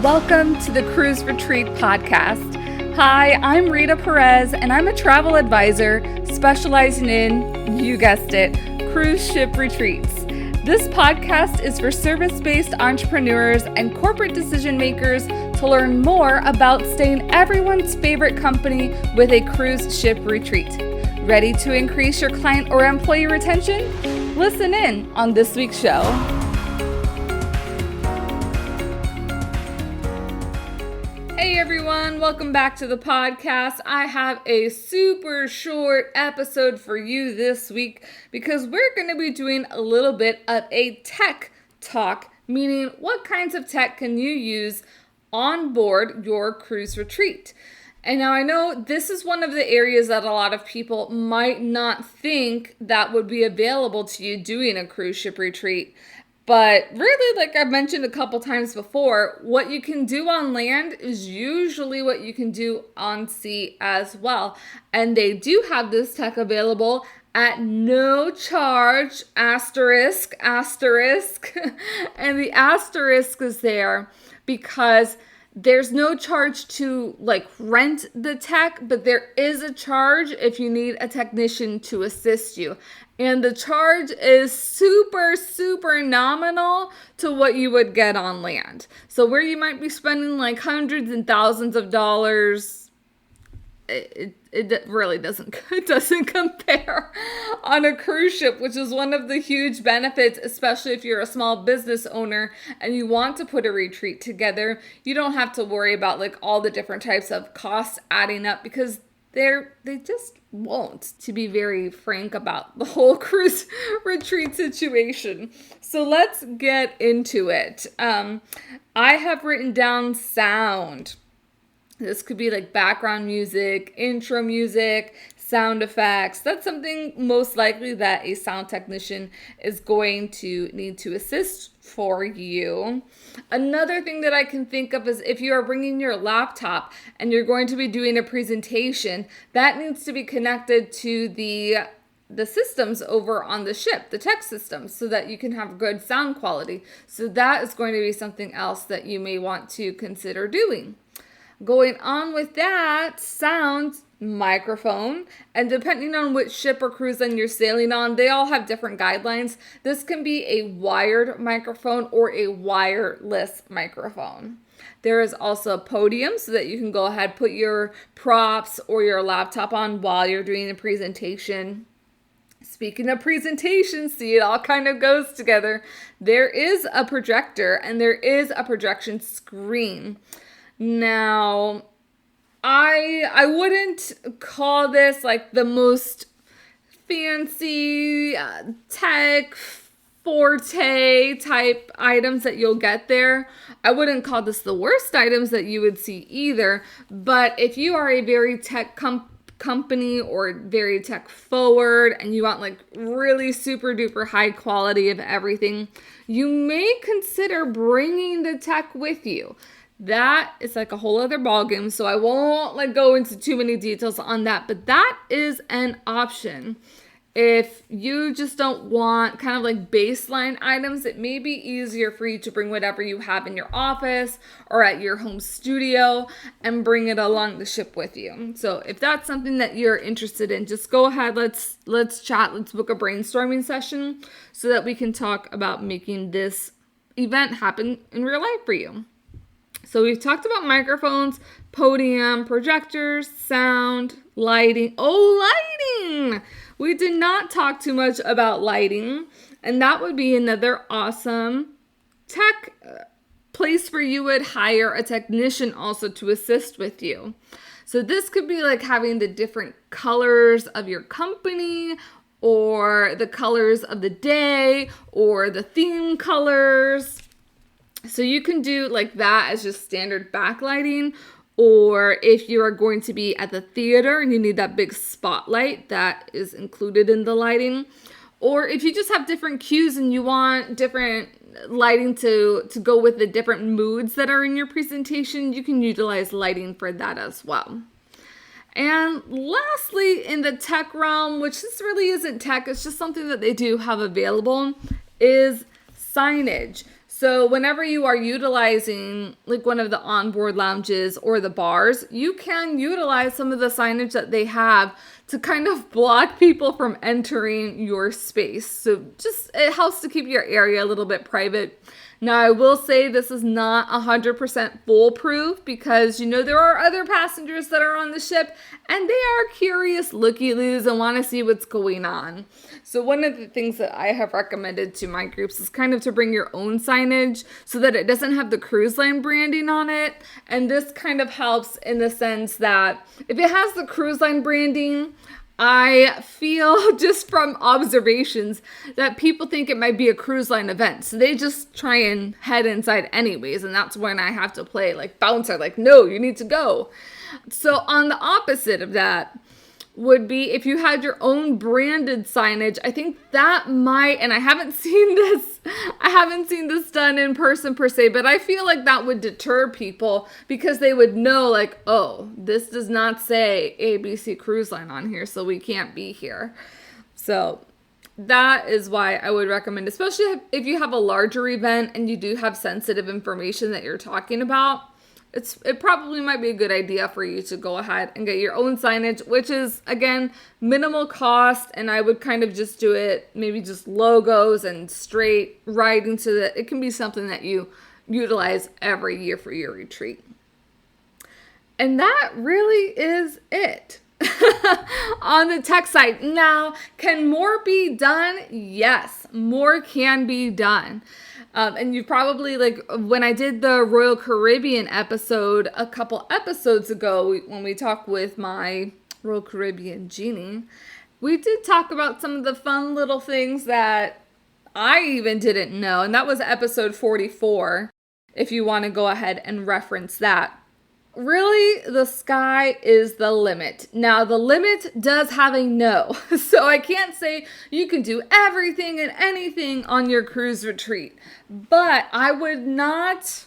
Welcome to the Cruise Retreat Podcast. Hi, I'm Rita Perez, and I'm a travel advisor specializing in, you guessed it, cruise ship retreats. This podcast is for service-based entrepreneurs and corporate decision makers to learn more about staying everyone's favorite company with a cruise ship retreat. Ready to increase your client or employee retention? Listen in on this week's show. Hey everyone, welcome back to the podcast. I have a super short episode for you this week because we're going to be doing a little bit of a tech talk, meaning what kinds of tech can you use on board your cruise retreat. And now I know this is one of the areas that a lot of people might not think that would be available to you doing a cruise ship retreat. But really, like I've mentioned a couple times before, what you can do on land is usually what you can do on sea as well. And they do have this tech available at no charge, asterisk. And the asterisk is there because there's no charge to rent the tech, but there is a charge if you need a technician to assist you. And the charge is super nominal to what you would get on land. So where you might be spending hundreds and thousands of dollars, it really doesn't compare on a cruise ship, which is one of the huge benefits, especially if you're a small business owner and you want to put a retreat together. You don't have to worry about all the different types of costs adding up because they just won't, to be very frank about the whole cruise retreat situation. So let's get into it. I have written down sound. This could be background music, intro music, sound effects. That's something most likely that a sound technician is going to need to assist for you. Another thing that I can think of is if you are bringing your laptop and you're going to be doing a presentation, that needs to be connected to the systems over on the ship, the tech systems, so that you can have good sound quality. So that is going to be something else that you may want to consider doing. Going on with that, sound, microphone, and depending on which ship or cruise line you're sailing on, they all have different guidelines. This can be a wired microphone or a wireless microphone. There is also a podium so that you can go ahead, put your props or your laptop on while you're doing a presentation. Speaking of presentations, see, it all kind of goes together. There is a projector and there is a projection screen. Now, I wouldn't call this the most fancy tech forte type items that you'll get there. I wouldn't call this the worst items that you would see either. But if you are a very tech company or very tech forward and you want really super duper high quality of everything, you may consider bringing the tech with you. That is a whole other ballgame, so I won't go into too many details on that, but that is an option. If you just don't want kind of baseline items, it may be easier for you to bring whatever you have in your office or at your home studio and bring it along the ship with you. So if that's something that you're interested in, just go ahead, let's chat, let's book a brainstorming session so that we can talk about making this event happen in real life for you. So we've talked about microphones, podium, projectors, sound, lighting. Lighting! We did not talk too much about lighting, and that would be another awesome tech place where you would hire a technician also to assist with you. So this could be having the different colors of your company or the colors of the day or the theme colors. So you can do that as just standard backlighting, or if you are going to be at the theater and you need that big spotlight, that is included in the lighting. Or if you just have different cues and you want different lighting to go with the different moods that are in your presentation, you can utilize lighting for that as well. And lastly, in the tech realm, which this really isn't tech, it's just something that they do have available, is signage. So whenever you are utilizing like one of the onboard lounges or the bars, you can utilize some of the signage that they have to kind of block people from entering your space. So just it helps to keep your area a little bit private. Now, I will say this is not 100% foolproof because, there are other passengers that are on the ship and they are curious looky-loos and want to see what's going on. So one of the things that I have recommended to my groups is kind of to bring your own signage so that it doesn't have the cruise line branding on it. And this kind of helps in the sense that if it has the cruise line branding, I feel just from observations that people think it might be a cruise line event. So they just try and head inside anyways. And that's when I have to play like bouncer, like, no, you need to go. So on the opposite of that would be if you had your own branded signage. I think that might, and I haven't seen this done in person per se, but I feel like that would deter people because they would know like, oh, this does not say ABC Cruise Line on here, so we can't be here. So that is why I would recommend, especially if you have a larger event and you do have sensitive information that you're talking about, it probably might be a good idea for you to go ahead and get your own signage, which is, again, minimal cost. And I would kind of just do it, maybe just logos and straight writing so that it can be something that you utilize every year for your retreat. And that really is it on the tech side. Now, can more be done? Yes, more can be done. And you probably, like, when I did the Royal Caribbean episode a couple episodes ago, when we talked with my Royal Caribbean genie, we did talk about some of the fun little things that I even didn't know. And that was episode 44, if you want to go ahead and reference that. Really, the sky is the limit. Now, the limit does have a no. So I can't say you can do everything and anything on your cruise retreat. But I would not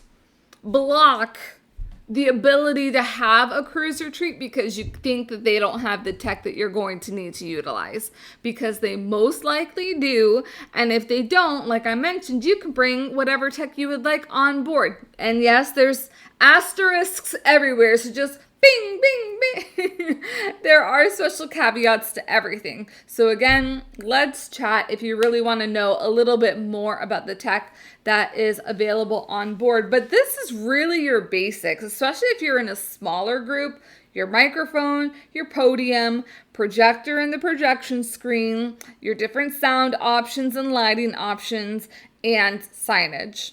block the ability to have a cruise retreat because you think that they don't have the tech that you're going to need to utilize, because they most likely do. And if they don't, like I mentioned, you can bring whatever tech you would like on board. And yes, there's asterisks everywhere, so just bing, bing, bing. There are special caveats to everything. So again, let's chat if you really want to know a little bit more about the tech that is available on board. But this is really your basics, especially if you're in a smaller group. Your microphone, your podium, projector and the projection screen, your different sound options and lighting options, and signage.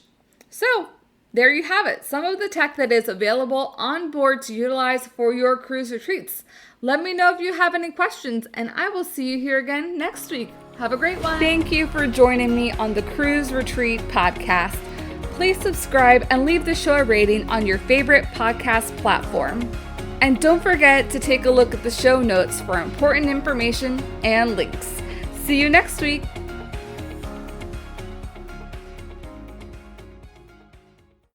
So there you have it, some of the tech that is available on board to utilize for your cruise retreats. Let me know if you have any questions, and I will see you here again next week. Have a great one. Thank you for joining me on the Cruise Retreat Podcast. Please subscribe and leave the show a rating on your favorite podcast platform. And don't forget to take a look at the show notes for important information and links. See you next week.